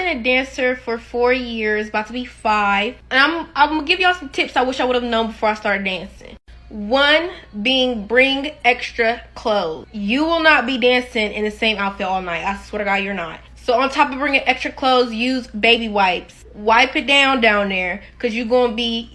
been a dancer for 4 years, about to be 5. And I'm gonna give y'all some tips I wish I would have known before I started dancing. 1 being bring extra clothes. You will not be dancing in the same outfit all night. I swear to God, you're not. So on top of bringing extra clothes, use baby wipes. Wipe it down there, because you're going to be,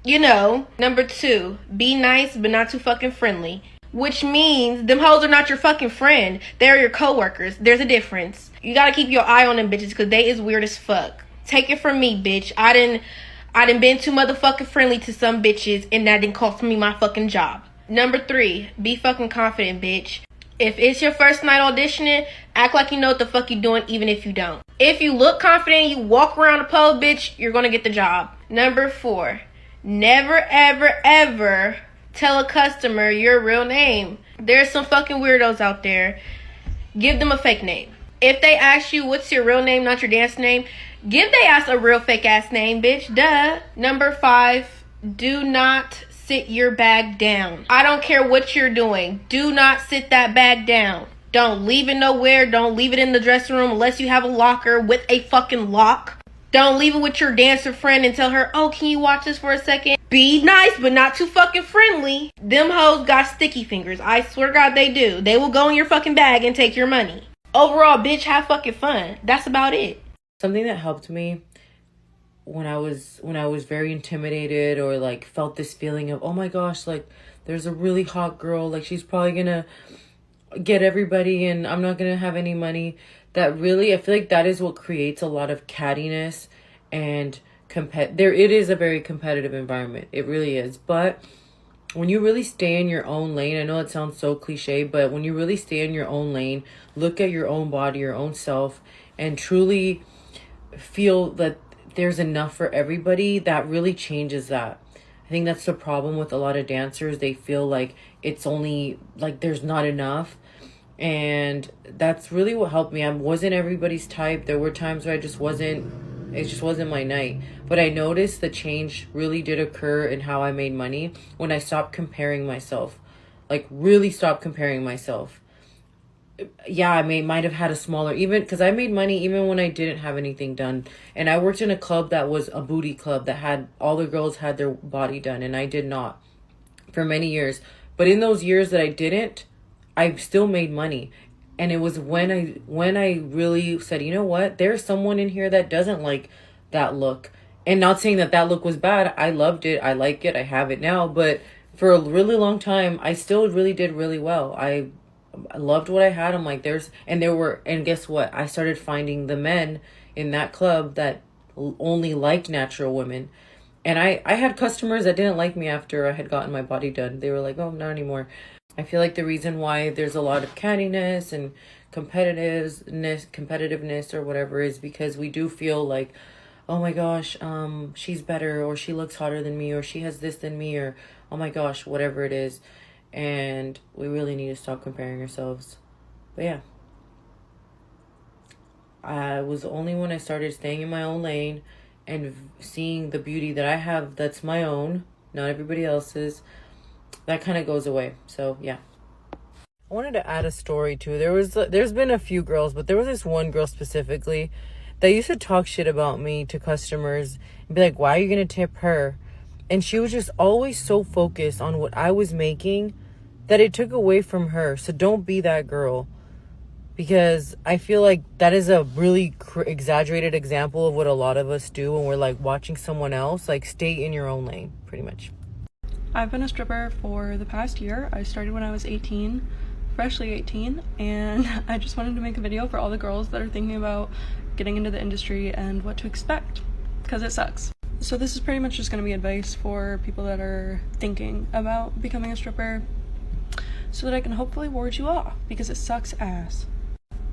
Number 2, be nice but not too fucking friendly. Which means them hoes are not your fucking friend. They're your coworkers. There's a difference. You gotta keep your eye on them bitches, because they is weird as fuck. Take it from me, bitch. I done been too motherfucking friendly to some bitches, and that didn't cost me my fucking job. Number 3, be fucking confident, bitch. If it's your first night auditioning, act like you know what the fuck you're doing, even if you don't. If you look confident, you walk around the pole, bitch, you're gonna get the job. Number 4, never, ever, ever tell a customer your real name. There's some fucking weirdos out there. Give them a fake name. If they ask you what's your real name, not your dance name, give they ass a real fake ass name, bitch. Duh. Number 5, do not sit your bag down. I don't care what you're doing. Do not sit that bag down. Don't leave it nowhere. Don't leave it in the dressing room unless you have a locker with a fucking lock. Don't leave it with your dancer friend and tell her, oh, can you watch this for a second? Be nice, but not too fucking friendly. Them hoes got sticky fingers. I swear to God they do. They will go in your fucking bag and take your money. Overall, bitch, have fucking fun. That's about it. Something that helped me when I was very intimidated, or like felt this feeling of, oh my gosh, like there's a really hot girl, like she's probably gonna get everybody and I'm not gonna have any money. That really, I feel like that is what creates a lot of cattiness and it is a very competitive environment. It really is. But when you really stay in your own lane, I know it sounds so cliche, but when you really stay in your own lane, look at your own body, your own self, and truly feel that there's enough for everybody, that really changes that. I think that's the problem with a lot of dancers. They feel like it's only, like there's not enough. And that's really what helped me. I wasn't everybody's type. There were times where it just wasn't my night. But I noticed the change really did occur in how I made money when I stopped comparing myself. Like really stopped comparing myself. Yeah, I might have had a smaller, even because I made money even when I didn't have anything done. And I worked in a club that was a booty club that had all the girls had their body done, and I did not for many years. But in those years that I didn't, I still made money. And it was when I really said, you know what, there's someone in here that doesn't like that look. And not saying that look was bad. I loved it. I like it. I have it now. But for a really long time, I still really did really well. I loved what I had. I'm like, and guess what? I started finding the men in that club that only liked natural women. And I had customers that didn't like me after I had gotten my body done. They were like, oh, not anymore. I feel like the reason why there's a lot of cattiness and competitiveness or whatever is because we do feel like, oh my gosh, she's better, or she looks hotter than me, or she has this than me, or oh my gosh, whatever it is. And we really need to stop comparing ourselves. But yeah, I was only when I started staying in my own lane and seeing the beauty that I have that's my own, not everybody else's, that kind of goes away. So yeah, I wanted to add a story too. There's been a few girls, but there was this one girl specifically that used to talk shit about me to customers and be like, why are you gonna tip her? And she was just always so focused on what I was making that it took away from her. So don't be that girl, because I feel like that is a really exaggerated example of what a lot of us do when we're like watching someone else. Like, stay in your own lane, pretty much. I've been a stripper for the past year. I started when I was 18, freshly 18, and I just wanted to make a video for all the girls that are thinking about getting into the industry and what to expect, because it sucks. So this is pretty much just going to be advice for people that are thinking about becoming a stripper, so that I can hopefully ward you off, because it sucks ass.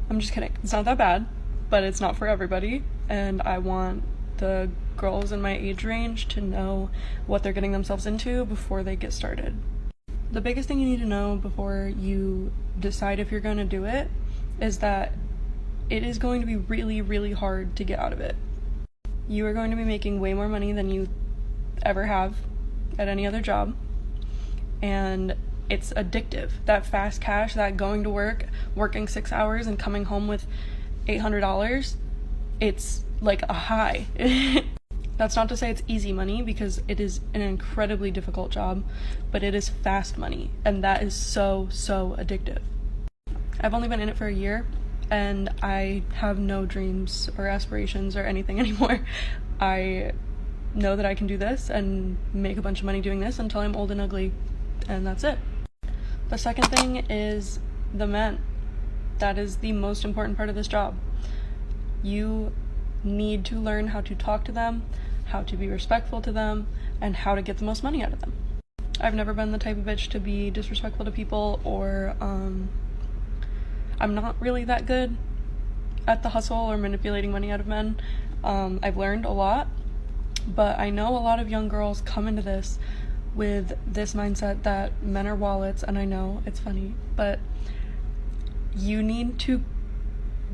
I'm just kidding. It's not that bad, but it's not for everybody, and I want the girls in my age range to know what they're getting themselves into before they get started. The biggest thing you need to know before you decide if you're going to do it is that it is going to be really, really hard to get out of it. You are going to be making way more money than you ever have at any other job, and it's addictive. That fast cash, that going to work, working 6 hours and coming home with $800, it's like a high. That's not to say it's easy money, because it is an incredibly difficult job, but it is fast money, and that is so addictive. I've only been in it for a year, and I have no dreams or aspirations or anything anymore. I know that I can do this and make a bunch of money doing this until I'm old and ugly, and that's it. The second thing is the men. That is the most important part of this job. You need to learn how to talk to them, how to be respectful to them, and how to get the most money out of them. I've never been the type of bitch to be disrespectful to people, or I'm not really that good at the hustle or manipulating money out of men. I've learned a lot, but I know a lot of young girls come into this with this mindset that men are wallets, and I know it's funny, but you need to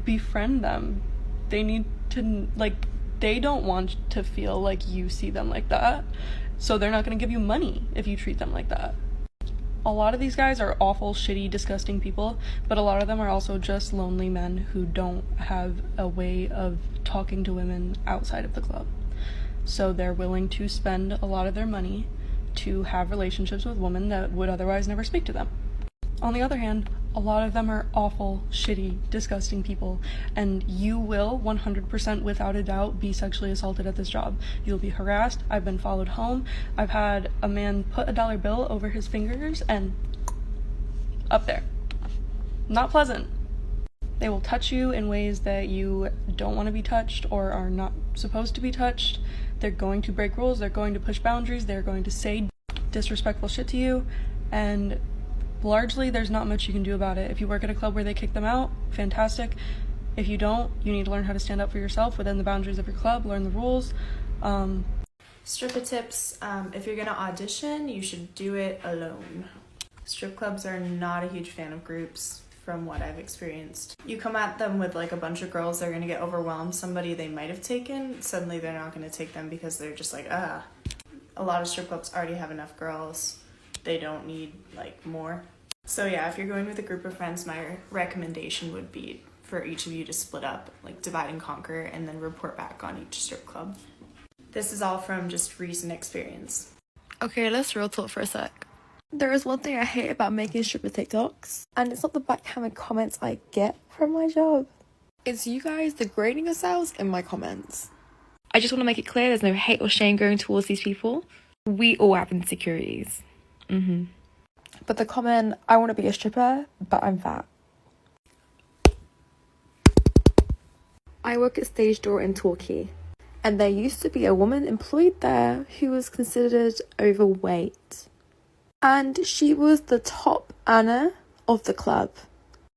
befriend them. They need to, like, they don't want to feel like you see them like that, so they're not going to give you money if you treat them like that. A lot of these guys are awful, shitty, disgusting people, but a lot of them are also just lonely men who don't have a way of talking to women outside of the club. So they're willing to spend a lot of their money to have relationships with women that would otherwise never speak to them. On the other hand, a lot of them are awful, shitty, disgusting people, and you will 100% without a doubt be sexually assaulted at this job. You'll be harassed. I've been followed home. I've had a man put a dollar bill over his fingers and up there. Not pleasant. They will touch you in ways that you don't want to be touched or are not supposed to be touched. They're going to break rules. They're going to push boundaries. They're going to say disrespectful shit to you, and largely there's not much you can do about it. If you work at a club where they kick them out, fantastic. If you don't, you need to learn how to stand up for yourself within the boundaries of your club, learn the rules. Stripper tips: if you're gonna audition, you should do it alone. Strip clubs are not a huge fan of groups, from what I've experienced. You come at them with like a bunch of girls, they're gonna get overwhelmed. Somebody they might have taken, suddenly they're not gonna take them because they're just like, A lot of strip clubs already have enough girls. They don't need like more. So yeah, if you're going with a group of friends, my recommendation would be for each of you to split up, like divide and conquer, and then report back on each strip club. This is all from just recent experience. Okay, let's real talk for a sec. There is one thing I hate about making stripper TikToks, and it's not the backhanded comments I get from my job. It's you guys degrading yourselves in my comments. I just want to make it clear there's no hate or shame going towards these people. We all have insecurities. But the comment, I want to be a stripper, but I'm fat. I work at Stage Door in Torquay, and there used to be a woman employed there who was considered overweight. And she was the top earner of the club.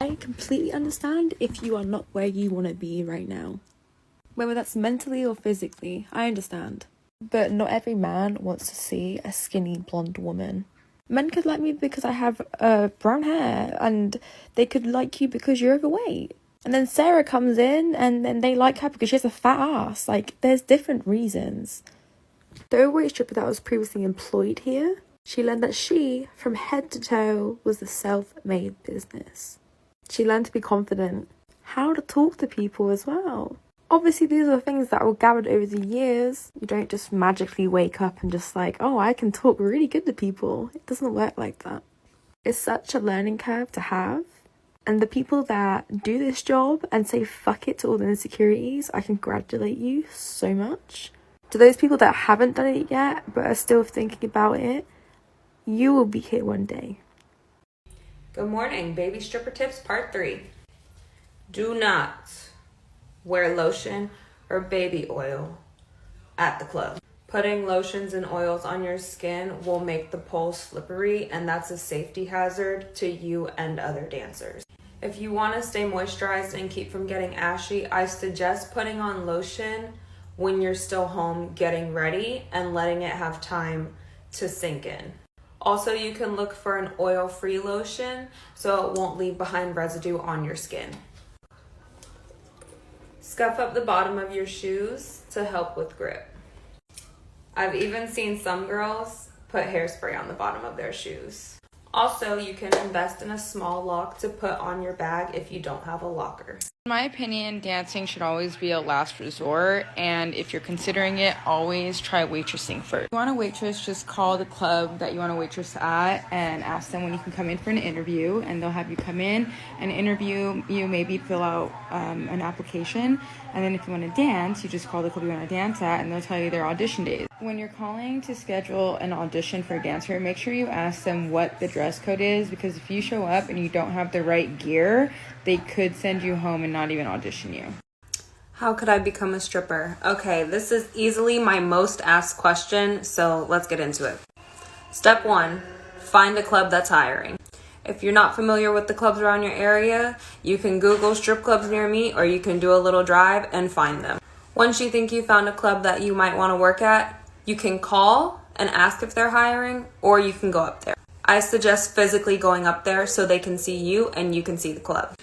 I completely understand if you are not where you want to be right now. Whether that's mentally or physically, I understand. But not every man wants to see a skinny blonde woman. Men could like me because I have brown hair, and they could like you because you're overweight. And then Sarah comes in and then they like her because she has a fat ass. Like, there's different reasons. The overweight stripper that was previously employed here, she learned that she, from head to toe, was a self-made business. She learned to be confident, how to talk to people as well. Obviously, these are things that were gathered over the years. You don't just magically wake up and just like, oh, I can talk really good to people. It doesn't work like that. It's such a learning curve to have. And the people that do this job and say fuck it to all the insecurities, I congratulate you so much. To those people that haven't done it yet but are still thinking about it, you will be here one day. Good morning, baby stripper tips part 3. Do not wear lotion or baby oil at the club. Putting lotions and oils on your skin will make the pole slippery, and that's a safety hazard to you and other dancers. If you want to stay moisturized and keep from getting ashy, I suggest putting on lotion when you're still home getting ready and letting it have time to sink in. Also, you can look for an oil-free lotion so it won't leave behind residue on your skin. Scuff up the bottom of your shoes to help with grip. I've even seen some girls put hairspray on the bottom of their shoes. Also, you can invest in a small lock to put on your bag if you don't have a locker. In my opinion, dancing should always be a last resort, and if you're considering it, always try waitressing first. If you want a waitress, just call the club that you want a waitress at and ask them when you can come in for an interview, and they'll have you come in and interview you, maybe fill out an application, and then if you want to dance, you just call the club you want to dance at and they'll tell you their audition days. When you're calling to schedule an audition for a dancer, make sure you ask them what the dress code is, because if you show up and you don't have the right gear, they could send you home and not even audition you. How could I become a stripper? Okay, this is easily my most asked question, so let's get into it. Step 1, find a club that's hiring. If you're not familiar with the clubs around your area, you can Google strip clubs near me, or you can do a little drive and find them. Once you think you found a club that you might want to work at, you can call and ask if they're hiring, or you can go up there. I suggest physically going up there so they can see you and you can see the club.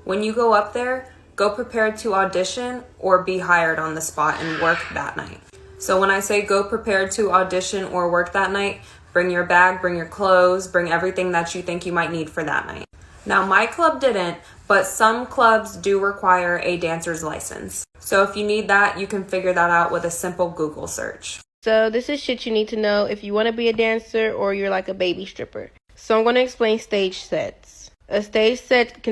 When you go up there, go prepared to audition or be hired on the spot and work that night. So when I say go prepared to audition or work that night, bring your bag, bring your clothes, bring everything that you think you might need for that night. Now, my club didn't, but some clubs do require a dancer's license. So if you need that, you can figure that out with a simple Google search. So this is shit you need to know if you want to be a dancer or you're like a baby stripper. So I'm going to explain stage sets. A stage set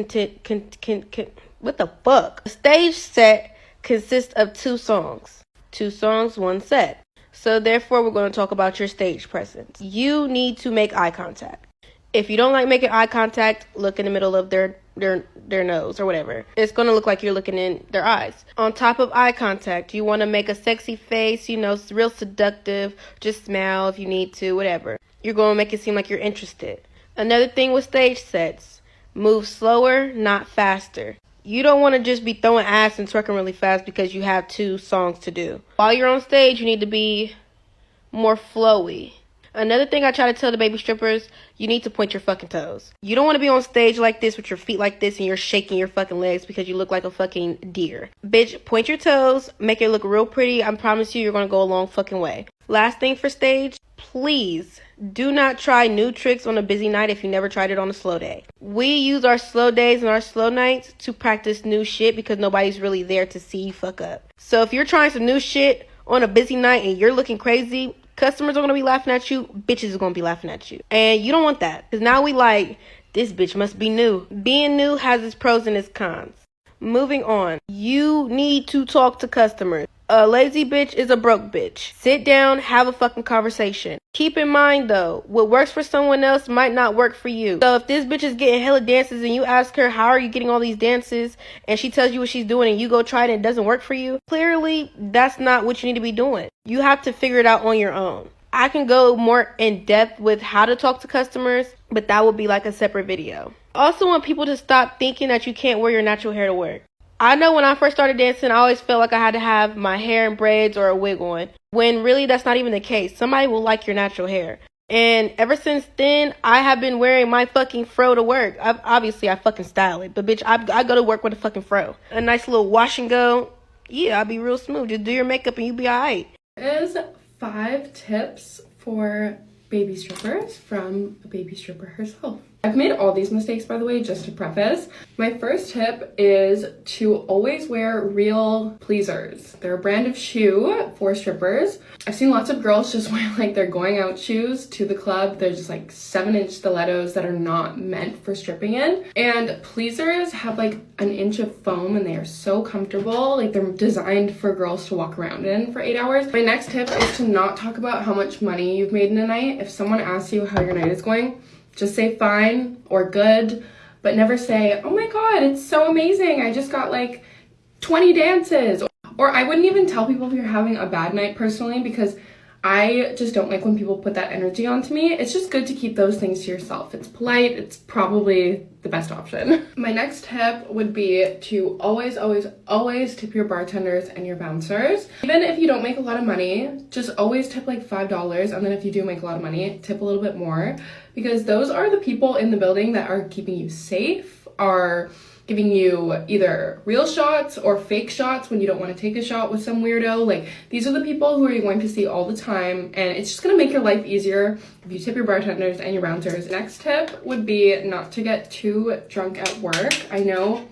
what the fuck? A stage set consists of 2 songs. 2 songs, 1 set. So therefore, we're going to talk about your stage presence. You need to make eye contact. If you don't like making eye contact, look in the middle of their nose or whatever. It's going to look like you're looking in their eyes. On top of eye contact, you want to make a sexy face, it's real seductive. Just smile if you need to, whatever. You're going to make it seem like you're interested. Another thing with stage sets, move slower, not faster. You don't want to just be throwing ass and twerking really fast because you have 2 songs to do. While you're on stage, you need to be more flowy. Another thing I try to tell the baby strippers, you need to point your fucking toes. You don't want to be on stage like this with your feet like this and you're shaking your fucking legs because you look like a fucking deer. Bitch, point your toes, make it look real pretty. I promise you're going to go a long fucking way. Last thing for stage, please do not try new tricks on a busy night if you never tried it on a slow day. We use our slow days and our slow nights to practice new shit because nobody's really there to see you fuck up. So if you're trying some new shit on a busy night and you're looking crazy, customers are going to be laughing at you, bitches are going to be laughing at you. And you don't want that, because now we like, this bitch must be new. Being new has its pros and its cons. Moving on, you need to talk to customers. A lazy bitch is a broke bitch. Sit down, have a fucking conversation. Keep in mind though, what works for someone else might not work for you. So if this bitch is getting hella dances and you ask her, how are you getting all these dances? And she tells you what she's doing and you go try it and it doesn't work for you. Clearly, that's not what you need to be doing. You have to figure it out on your own. I can go more in depth with how to talk to customers, but that would be like a separate video. I also want people to stop thinking that you can't wear your natural hair to work. I know when I first started dancing, I always felt like I had to have my hair in braids or a wig on, when really that's not even the case. Somebody will like your natural hair. And ever since then, I have been wearing my fucking fro to work. Obviously, I fucking style it, but bitch, I go to work with a fucking fro. A nice little wash and go. Yeah, I'll be real smooth. Just do your makeup and you be alright. Is 5 tips for baby strippers from a baby stripper herself. I've made all these mistakes, by the way, just to preface. My first tip is to always wear real pleasers. They're a brand of shoe for strippers. I've seen lots of girls just wear like their going out shoes to the club. They're just like 7-inch stilettos that are not meant for stripping in. And pleasers have like an inch of foam and they are so comfortable. Like they're designed for girls to walk around in for 8 hours. My next tip is to not talk about how much money you've made in a night. If someone asks you how your night is going, just say fine or good, but never say, oh my god, it's so amazing, I just got like 20 dances. Or I wouldn't even tell people if you're having a bad night personally, because I just don't like when people put that energy onto me. It's just good to keep those things to yourself. It's polite, it's probably the best option. My next tip would be to always, always, always tip your bartenders and your bouncers. Even if you don't make a lot of money, just always tip like $5, and then if you do make a lot of money, tip a little bit more, because those are the people in the building that are keeping you safe, are giving you either real shots or fake shots when you don't want to take a shot with some weirdo. Like, these are the people who are going to see all the time, and it's just going to make your life easier if you tip your bartenders and your bouncers. Next tip would be not to get too drunk at work. I know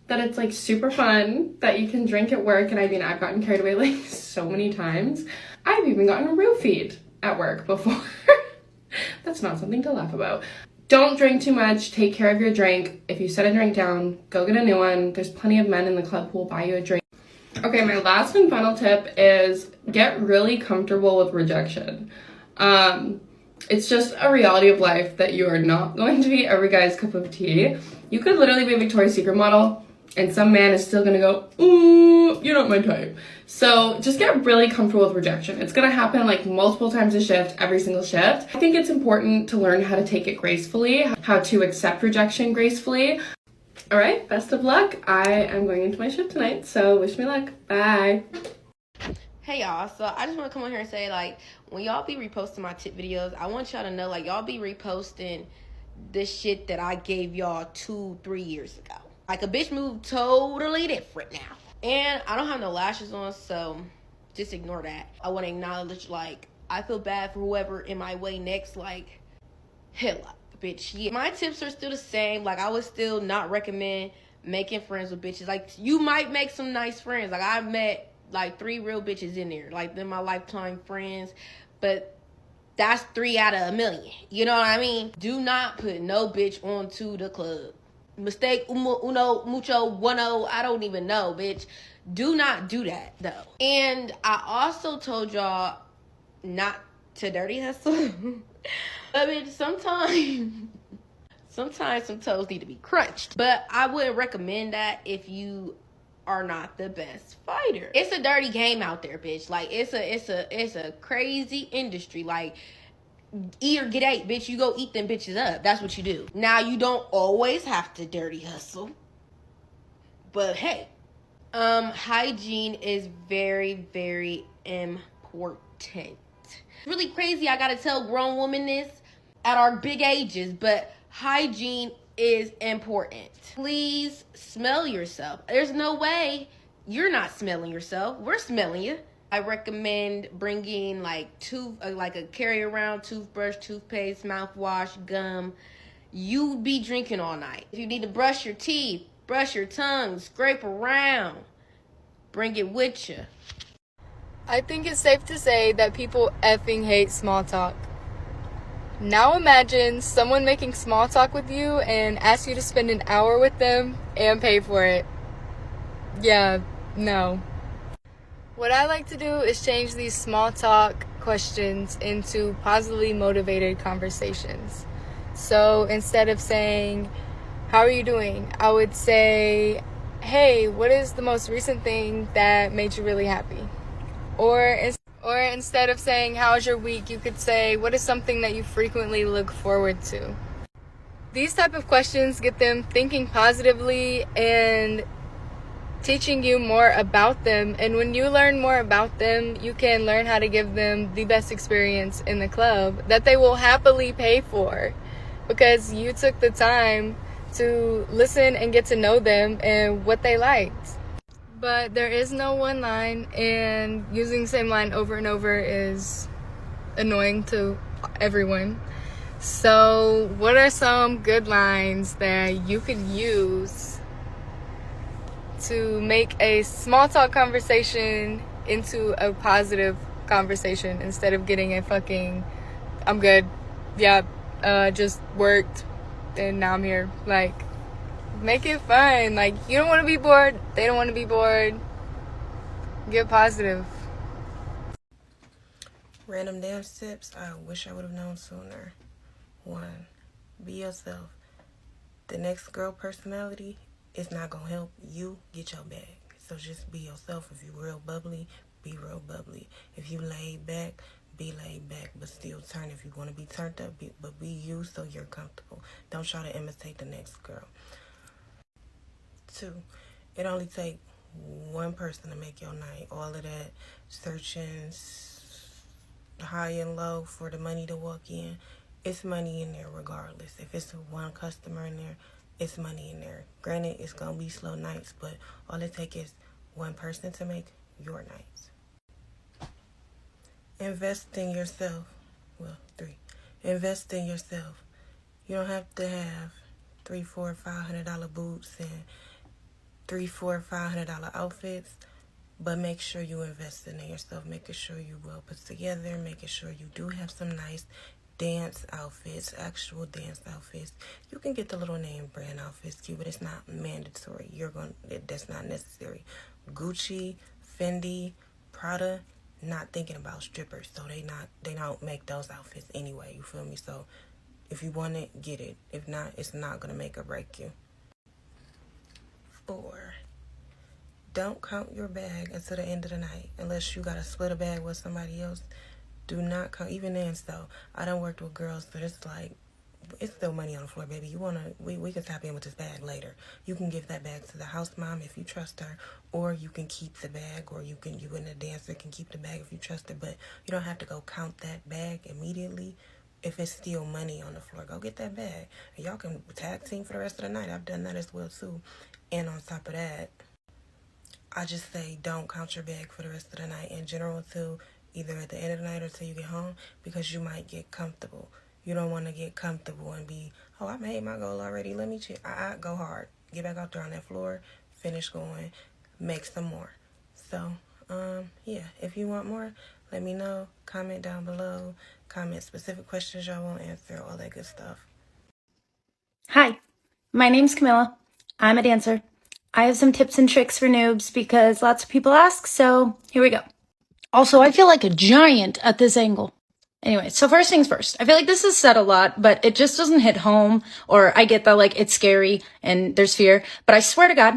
that it's like super fun, that you can drink at work. And I mean, I've gotten carried away like so many times. I've even gotten a roofied at work before. That's not something to laugh about. Don't drink too much. Take care of your drink. If you set a drink down, go get a new one. There's plenty of men in the club who will buy you a drink. Okay, my last and final tip is get really comfortable with rejection. It's just a reality of life that you are not going to be every guy's cup of tea. You could literally be a Victoria's Secret model and some man is still gonna go, ooh, you're not my type. So just get really comfortable with rejection. It's gonna happen like multiple times a shift, every single shift. I think it's important to learn how to take it gracefully, how to accept rejection gracefully. All right, best of luck. I am going into my shift tonight, so wish me luck. Bye. Hey y'all, so I just want to come on here and say, like, when y'all be reposting my tip videos, I want y'all to know, like, y'all be reposting the shit that I gave y'all 2-3 years ago. Like, a bitch moved totally different now. And I don't have no lashes on, so just ignore that. I want to acknowledge, like, I feel bad for whoever in my way next, like, hell up, bitch. Yeah. My tips are still the same. Like, I would still not recommend making friends with bitches. Like, you might make some nice friends. Like, I met like 3 real bitches in there, like they're my lifetime friends, but that's 3 out of a million. You know what I mean? Do not put no bitch onto the club. Mistake uno, mucho, bueno, I don't even know, bitch. Do not do that, though. And I also told y'all not to dirty hustle. But bitch, sometimes some toes need to be crunched. But I wouldn't recommend that if you are not the best fighter. It's a dirty game out there, bitch. Like, it's a crazy industry. Like, eat or get ate, bitch. You go eat them bitches up. That's what you do. Now, you don't always have to dirty hustle, but hey, hygiene is very, very important. Really crazy, I gotta tell grown women this at our big ages, but hygiene is important. Please smell yourself. There's no way you're not smelling yourself. We're smelling you. I recommend bringing like a carry around toothbrush, toothpaste, mouthwash, gum. You be drinking all night. If you need to brush your teeth, brush your tongue, scrape around, bring it with you. I think it's safe to say that people effing hate small talk. Now imagine someone making small talk with you and ask you to spend an hour with them and pay for it. Yeah, no. What I like to do is change these small talk questions into positively motivated conversations. So instead of saying, how are you doing? I would say, hey, what is the most recent thing that made you really happy? Or instead of saying, how's your week? You could say, what is something that you frequently look forward to? These type of questions get them thinking positively and teaching you more about them. And when you learn more about them, you can learn how to give them the best experience in the club that they will happily pay for, because you took the time to listen and get to know them and what they liked. But there is no one line, and using the same line over and over is annoying to everyone. So what are some good lines that you could use to make a small talk conversation into a positive conversation instead of getting a fucking, I'm good, yeah, just worked and now I'm here? Like, make it fun. Like, you don't want to be bored, they don't want to be bored. Get positive. Random dance tips I wish I would have known sooner. 1, be yourself. The next girl personality is not gonna help you get your bag. So just be yourself. If you real bubbly, be real bubbly. If you laid back, be laid back, but still turn. If you want to be turned up, but be you so you're comfortable. Don't try to imitate the next girl. 2, it only takes one person to make your night. All of that searching high and low for the money to walk in, it's money in there regardless. If it's one customer in there, it's money in there. Granted, it's going to be slow nights, but all it takes is one person to make your nights. Invest in yourself. Well, 3, invest in yourself. You don't have to have $300, $400, $500 boots and $300, $400, $500 outfits, but make sure you invest in yourself, making sure you're well put together, making sure you do have some nice dance outfits, actual dance outfits. You can get the little name brand outfits too, but it's not mandatory. That's not necessary. Gucci, Fendi, Prada, not thinking about strippers, so they don't make those outfits anyway, you feel me? So if you want it, get it. If not, it's not gonna make or break you. 4, don't count your bag until the end of the night unless you gotta split a bag with somebody else. Do not count. Even then, so I done worked with girls, but it's like, it's still money on the floor, baby. We can tap in with this bag later. You can give that bag to the house mom if you trust her, or you can keep the bag, or you and the dancer can keep the bag if you trust her, but you don't have to go count that bag immediately. If it's still money on the floor, go get that bag. And y'all can tag team for the rest of the night. I've done that as well too. And on top of that, I just say don't count your bag for the rest of the night in general too, either at the end of the night or till you get home, because you might get comfortable. You don't want to get comfortable and be, oh, I made my goal already, let me check. Go hard. Get back out there on that floor, finish going, make some more. So, yeah, if you want more, let me know. Comment down below. Comment specific questions y'all want answer, all that good stuff. Hi, my name's Camilla. I'm a dancer. I have some tips and tricks for noobs because lots of people ask, so here we go. Also, I feel like a giant at this angle. Anyway, so first things first. I feel like this is said a lot, but it just doesn't hit home, or I get that, like, it's scary and there's fear, but I swear to God,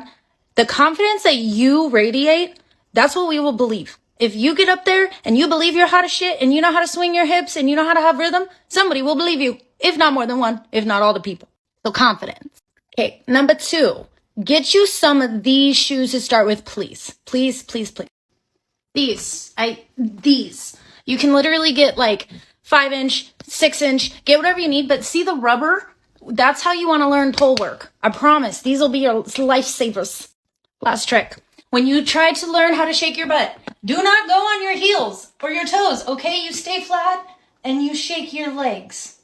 the confidence that you radiate, that's what we will believe. If you get up there and you believe you're hot as shit and you know how to swing your hips and you know how to have rhythm, somebody will believe you, if not more than one, if not all the people. So confidence. Okay, number 2, get you some of these shoes to start with, please. Please, please, please. These. You can literally get like 5-inch, 6-inch, get whatever you need, but see the rubber? That's how you want to learn pole work. I promise, these will be your lifesavers. Last trick. When you try to learn how to shake your butt, do not go on your heels or your toes, okay? You stay flat and you shake your legs.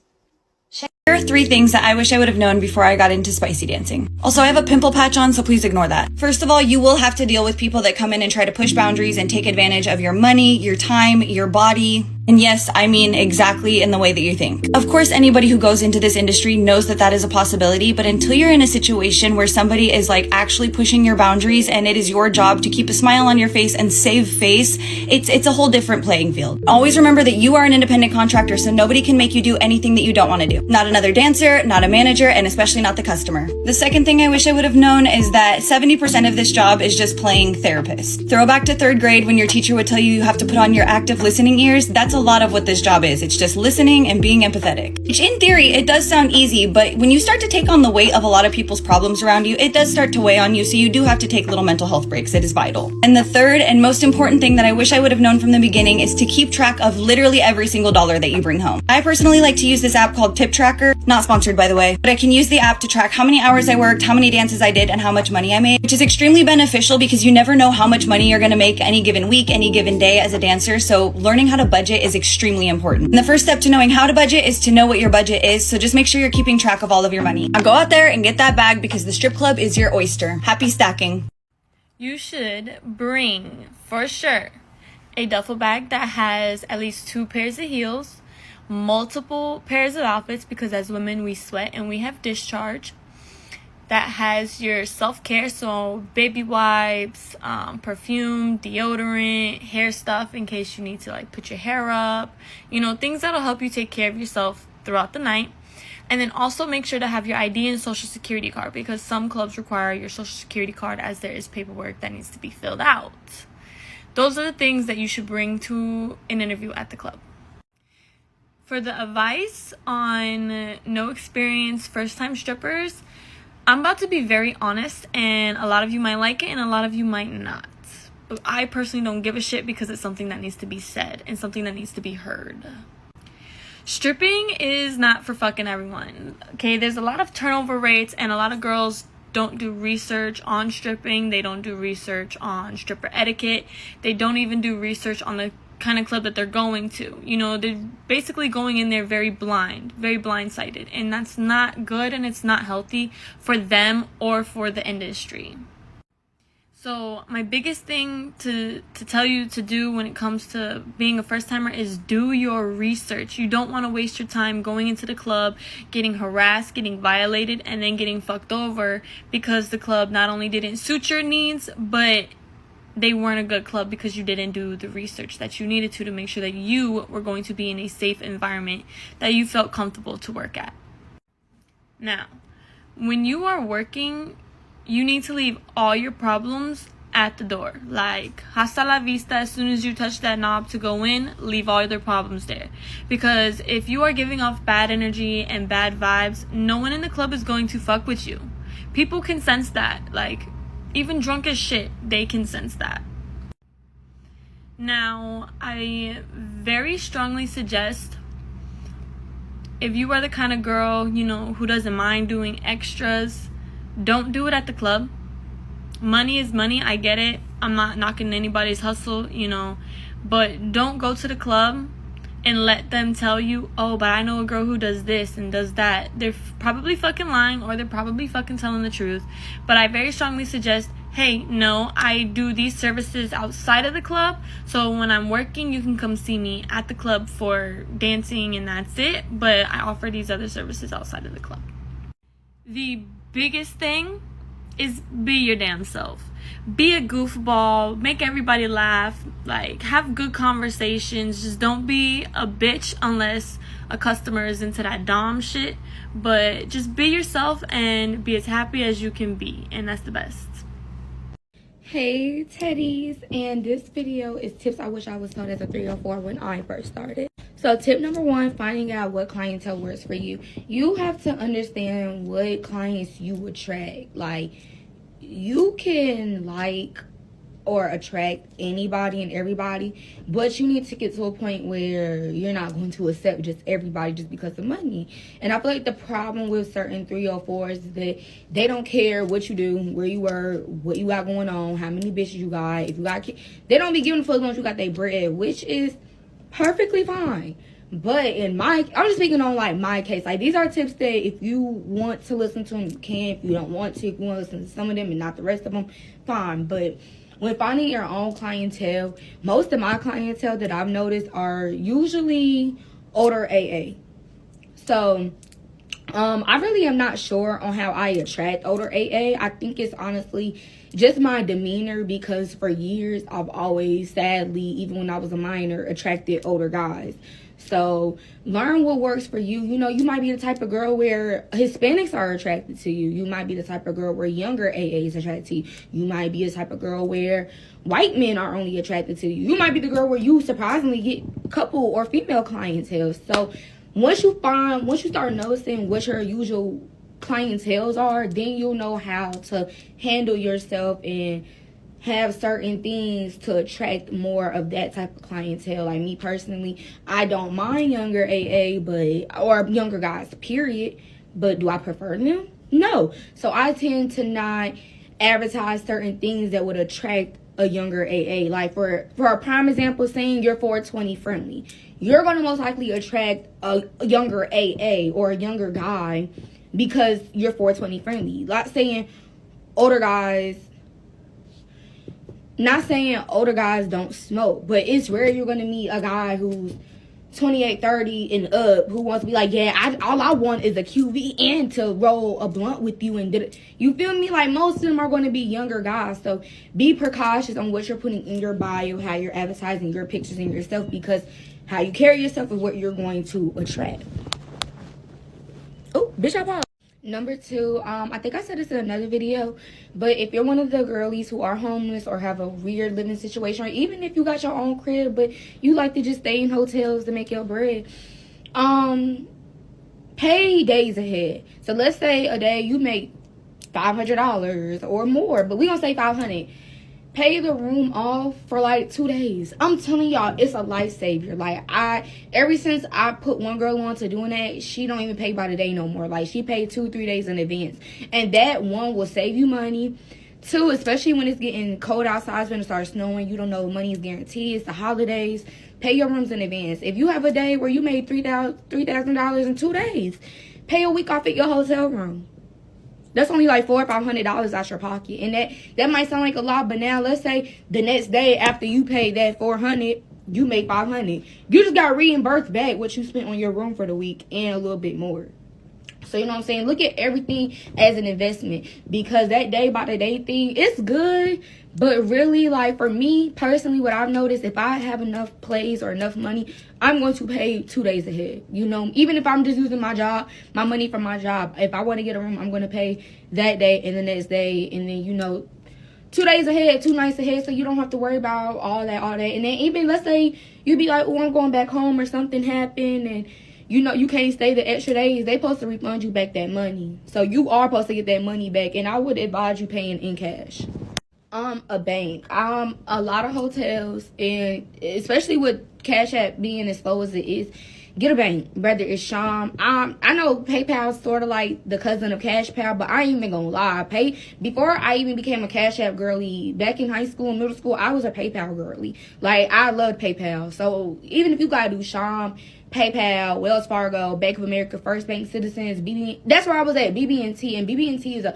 Here are 3 things that I wish I would have known before I got into spicy dancing. Also, I have a pimple patch on, so please ignore that. First of all, you will have to deal with people that come in and try to push boundaries and take advantage of your money, your time, your body. And yes, I mean exactly in the way that you think. Of course, anybody who goes into this industry knows that that is a possibility, but until you're in a situation where somebody is like actually pushing your boundaries and it is your job to keep a smile on your face and save face, it's a whole different playing field. Always remember that you are an independent contractor, so nobody can make you do anything that you don't want to do. Not another dancer, not a manager, and especially not the customer. The second thing I wish I would have known is that 70% of this job is just playing therapist. Throwback to 3rd grade when your teacher would tell you have to put on your active listening ears. That's a lot of what this job is. It's just listening and being empathetic. Which in theory, it does sound easy, but when you start to take on the weight of a lot of people's problems around you, it does start to weigh on you, so you do have to take little mental health breaks. It is vital. And the 3rd and most important thing that I wish I would have known from the beginning is to keep track of literally every single dollar that you bring home. I personally like to use this app called Tip Tracker. Not sponsored, by the way, but I can use the app to track how many hours I worked, how many dances I did, and how much money I made, which is extremely beneficial because you never know how much money you're going to make any given week, any given day as a dancer, so learning how to budget is extremely important. And the first step to knowing how to budget is to know what your budget is, so just make sure you're keeping track of all of your money. Now go out there and get that bag because the strip club is your oyster. Happy stacking. You should bring, for sure, a duffel bag that has at least 2 pairs of heels, multiple pairs of outfits, because as women we sweat and we have discharge, that has your self-care, so baby wipes, perfume, deodorant, hair stuff in case you need to like put your hair up, you know, things that'll help you take care of yourself throughout the night. And then also make sure to have your ID and social security card, because some clubs require your social security card as there is paperwork that needs to be filled out. Those are the things that you should bring to an interview at the club. For the advice on no experience first time strippers, I'm about to be very honest, and a lot of you might like it and a lot of you might not. But I personally don't give a shit because it's something that needs to be said and something that needs to be heard. Stripping is not for fucking everyone. Okay, there's a lot of turnover rates and a lot of girls don't do research on stripping. They don't do research on stripper etiquette. They don't even do research on the kind of club that they're going to. You know, they're basically going in there very blindsided, and that's not good and it's not healthy for them or for the industry. So my biggest thing to tell you to do when it comes to being a first timer is do your research. You don't want to waste your time going into the club, getting harassed, getting violated, and then getting fucked over because the club not only didn't suit your needs, but they weren't a good club because you didn't do the research that you needed to make sure that you were going to be in a safe environment that you felt comfortable to work at. Now, when you are working, you need to leave all your problems at the door. Like, hasta la vista, as soon as you touch that knob to go in, leave all your problems there. Because if you are giving off bad energy and bad vibes, no one in the club is going to fuck with you. People can sense that. Like, even drunk as shit, they can sense that. Now, I very strongly suggest, if you are the kind of girl, you know, who doesn't mind doing extras, don't do it at the club. Money is money, I get it. I'm not knocking anybody's hustle, you know. But don't go to the club and let them tell you, oh, but I know a girl who does this and does that. They're probably fucking lying, or they're probably fucking telling the truth. But I very strongly suggest, hey, no, I do these services outside of the club. So when I'm working, you can come see me at the club for dancing and that's it. But I offer these other services outside of the club. The biggest thing is be your damn self. Be a goofball, make everybody laugh, like have good conversations. Just don't be a bitch unless a customer is into that dom shit, but just be yourself and be as happy as you can be, and that's the best. Hey teddies, and this video is tips I wish I was known as a 304 when I first started. So tip number 1, finding out what clientele works for you. You have to understand what clients you attract. Like, you can like or attract anybody and everybody, but you need to get to a point where you're not going to accept just everybody just because of money. And I feel like the problem with certain 304s is that they don't care what you do, where you were, what you got going on, how many bitches you got, if you got kids. They don't be giving a fuck once you got their bread, which is perfectly fine. But in I'm just speaking on like my case. Like, these are tips that if you want to listen to them, you can. If you don't want to, if you want to listen to some of them and not the rest of them, fine. But when finding your own clientele, most of my clientele that I've noticed are usually older AA. So I really am not sure on how I attract older AA. I think it's honestly just my demeanor, because for years I've always, sadly, even when I was a minor, attracted older guys. So learn what works for you. You know, you might be the type of girl where Hispanics are attracted to you. You might be the type of girl where younger AAs are attracted to you. You might be the type of girl where white men are only attracted to you. You might be the girl where you surprisingly get couple or female clientele. So once you start noticing what your usual clienteles are, then you'll know how to handle yourself and have certain things to attract more of that type of clientele. Like me personally, I don't mind younger AA, or younger guys, period. But do I prefer them? No. So I tend to not advertise certain things that would attract a younger AA. Like for a prime example, saying you're 420 friendly, you're going to most likely attract a younger AA or a younger guy because you're 420 friendly. Not saying older guys don't smoke, but it's rare you're going to meet a guy who's 28, 30 and up who wants to be like, yeah, all I want is a QV and to roll a blunt with you. And you feel me? Like, most of them are going to be younger guys. So be precautious on what you're putting in your bio, how you're advertising your pictures and yourself, because how you carry yourself is what you're going to attract. Oh, bitch, I paused. Number 2, I think I said this in another video, but if you're one of the girlies who are homeless or have a weird living situation, or even if you got your own crib but you like to just stay in hotels to make your bread, pay days ahead. So let's say a day you make $500 or more, but we gonna say $500. Pay the room off for like 2 days. I'm telling y'all, it's a lifesaver. Like, ever since I put one girl on to doing that, she don't even pay by the day no more. Like, she paid 2-3 days in advance. And that, one, will save you money. 2, especially when it's getting cold outside, when it starts snowing, you don't know money is guaranteed. It's the holidays. Pay your rooms in advance. If you have a day where you made $3,000 in 2 days, pay a week off at your hotel room. That's only like $400 or $500 out your pocket. And that might sound like a lot, but now let's say the next day after you pay that $400, you make $500. You just got reimbursed back what you spent on your room for the week and a little bit more. So, you know what I'm saying? Look at everything as an investment, because that day by the day thing, it's good. But really, like, for me personally, what I've noticed, if I have enough plays or enough money, I'm going to pay 2 days ahead. You know, even if I'm just using my job, my money from my job. If I want to get a room, I'm going to pay that day and the next day. And then, you know, 2 days ahead, 2 nights ahead, so you don't have to worry about all that. And then even, let's say you be like, oh, I'm going back home or something happened, and you know you can't stay the extra days. They supposed to refund you back that money. So you are supposed to get that money back, and I would advise you paying in cash. A bank. A lot of hotels, and especially with Cash App being as slow as it is, get a bank, whether it's Sham. I know PayPal's sort of like the cousin of Cash App, but I ain't even gonna lie. Before I even became a Cash App girly, back in high school and middle school, I was a PayPal girly. Like, I loved PayPal. So even if you gotta do Sham, PayPal, Wells Fargo, Bank of America, First Bank, Citizens, that's where I was at, BB&T. And BB&T is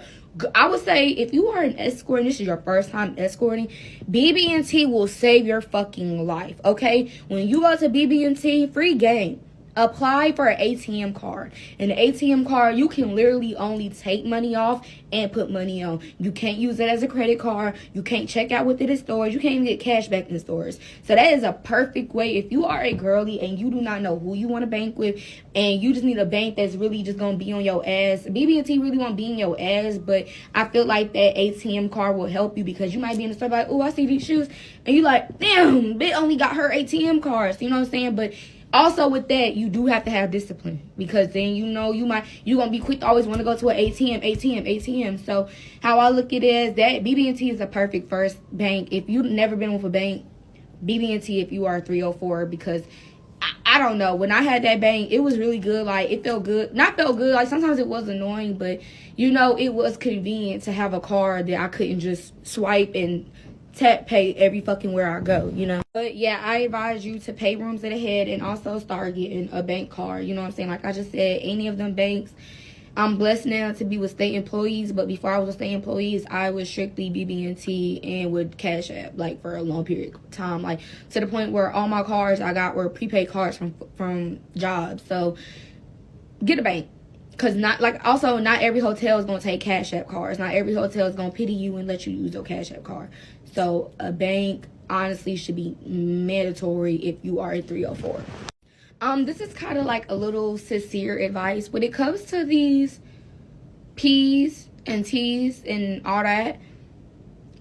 I would say, if you are an escort and this is your first time escorting, BB&T will save your fucking life, okay? When you go to BB&T, free game. Apply for an ATM card. And the ATM card, you can literally only take money off and put money on. You can't use it as a credit card. You can't check out with it in stores. You can't even get cash back in the stores. So that is a perfect way. If you are a girly and you do not know who you want to bank with, and you just need a bank that's really just going to be on your ass, BB&T really won't be in your ass, but I feel like that ATM card will help you, because you might be in the store like, oh, I see these shoes, and you like, damn, bitch only got her ATM cards. You know what I'm saying? But also with that, you do have to have discipline, because then you're gonna be quick to always want to go to an ATM. So how I look at it is that BB&T is a perfect first bank. If you've never been with a bank, BB&T if you are 304, because I don't know, when I had that bank, it was really good. Like, it felt good. Not felt good, like sometimes it was annoying, but you know, it was convenient to have a card that I couldn't just swipe and tap pay every fucking where I go, you know. But yeah, I advise you to pay rooms at a head and also start getting a bank card. You know what I'm saying? Like I just said, any of them banks. I'm blessed now to be with state employees, but before I was with state employees, I was strictly BB&T and with Cash App, like for a long period of time, like to the point where all my cards I got were prepaid cards from jobs. So get a bank. Because not every hotel is going to take Cash App cards. Not every hotel is going to pity you and let you use your Cash App card. So a bank honestly should be mandatory if you are a 304. This is kind of like a little sincere advice. When it comes to these P's and T's and all that,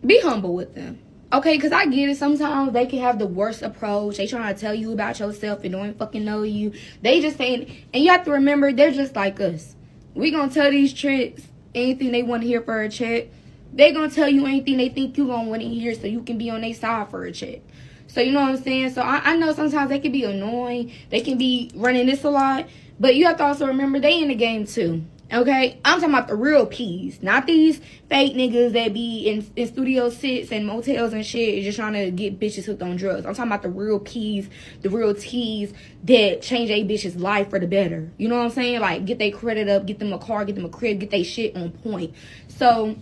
be humble with them. Okay, because I get it. Sometimes they can have the worst approach. They trying to tell you about yourself and don't fucking know you. They just saying, and you have to remember, they're just like us. We gonna tell these tricks anything they want to hear for a check. They gonna tell you anything they think you gonna want to hear so you can be on their side for a check. So you know what I'm saying? So I know sometimes they can be annoying. They can be running this a lot. But you have to also remember they in the game too. Okay? I'm talking about the real P's. Not these fake niggas that be in Studio 6 and motels and shit just trying to get bitches hooked on drugs. I'm talking about the real P's, the real T's that change a bitch's life for the better. You know what I'm saying? Like, get their credit up, get them a car, get them a crib, get their shit on point. So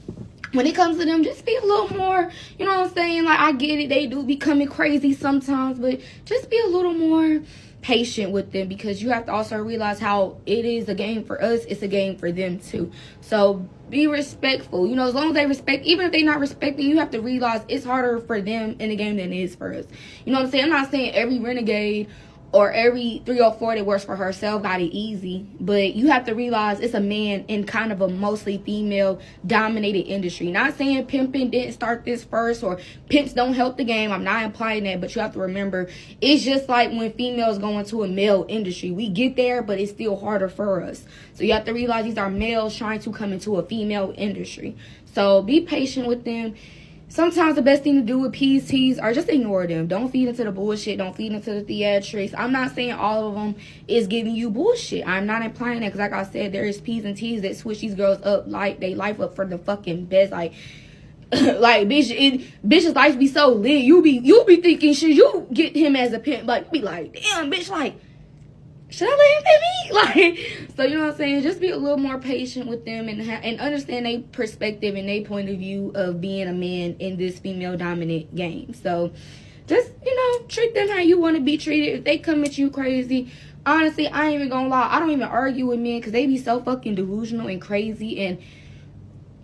when it comes to them, just be a little more, you know what I'm saying? Like, I get it. They do be coming crazy sometimes, but just be a little more patient with them, because you have to also realize how it is a game for us, it's a game for them too. So be respectful. You know, as long as they respect, even if they're not respecting, you have to realize it's harder for them in the game than it is for us. You know what I'm saying? I'm not saying every renegade or every 304 that works for herself got it easy, but you have to realize it's a man in kind of a mostly female dominated industry. Not saying pimping didn't start this first or pimps don't help the game. I'm not implying that, but you have to remember, it's just like when females go into a male industry. We get there, but it's still harder for us. So you have to realize these are males trying to come into a female industry. So be patient with them. Sometimes the best thing to do with P's, T's are just ignore them. Don't feed into the bullshit. Don't feed into the theatrics. I'm not saying all of them is giving you bullshit. I'm not implying that, because like I said, there is P's and T's that switch these girls up, like they life up for the fucking best. Like bitch's life be so lit. You be thinking shit. You get him as a pimp, like be like, damn, bitch, like should I let him hit me? Like, so you know what I'm saying? Just be a little more patient with them and understand their perspective and their point of view of being a man in this female dominant game. So just, you know, treat them how you want to be treated. If they come at you crazy, honestly, I ain't even gonna lie, I don't even argue with men because they be so fucking delusional and crazy and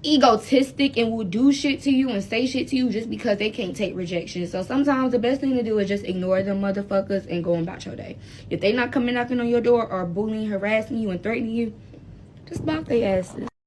egotistic and will do shit to you and say shit to you just because they can't take rejection. So sometimes the best thing to do is just ignore them motherfuckers and go about your day. If they not coming knocking on your door or bullying, harassing you and threatening you, just block their asses.